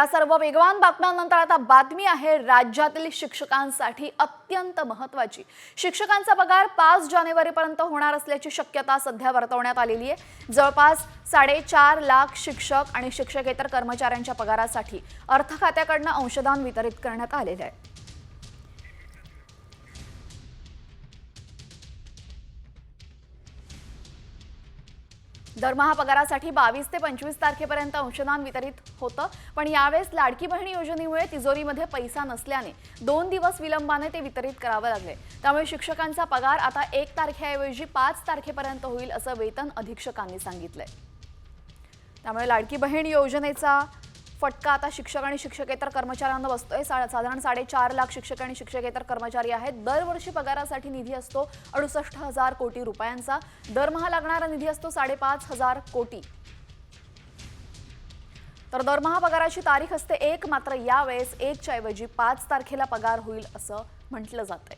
सर्व वेगवान बातम्यांनंतर आता बातमी आहे राज्यातील शिक्षकांसाठी अत्यंत महत्त्वाची। शिक्षकांचा पगार 5 जानेवारीपर्यंत होणार असल्याची शक्यता सध्या वर्तवण्यात आलेली आहे। जवळपास 4.5 लाख शिक्षक आणि शिक्षकेतर कर्मचाऱ्यांच्या पगारासाठी अर्थ खात्याकडून अंशदान वितरित करण्यात आलेले आहे। दरमहा पगारासाठी 22 ते 25 तारखेपर्यंत अंशदान वितरित होतं, पण यावेळेस लाडकी बहीण योजनेमुळे तिजोरीमध्ये पैसा नसल्याने 2 दिवस विलंबाने ते वितरित करावे लागले। त्यामुळे शिक्षकांचा पगार आता 1 तारखेऐवजी 5 तारखेपर्यंत होईल असं वेतन अधीक्षकांनी सांगितलंय। त्यामुळे लाडकी बहीण योजनेचा फटका आता शिक्षक आणि शिक्षकेतर कर्मचाऱ्यांना बसतोय। साधारण 4.5 लाख शिक्षक आणि शिक्षकेतर कर्मचारी आहेत। दरवर्षी पगारासाठी निधी असतो 68,000 कोटी रुपयांचा। दरमहा लागणारा निधी असतो 5,500 कोटी। तर दरमहा पगाराची तारीख असते 1, मात्र यावेळेस 1च्या ऐवजी 5 तारखेला पगार होईल असं म्हटलं जातंय।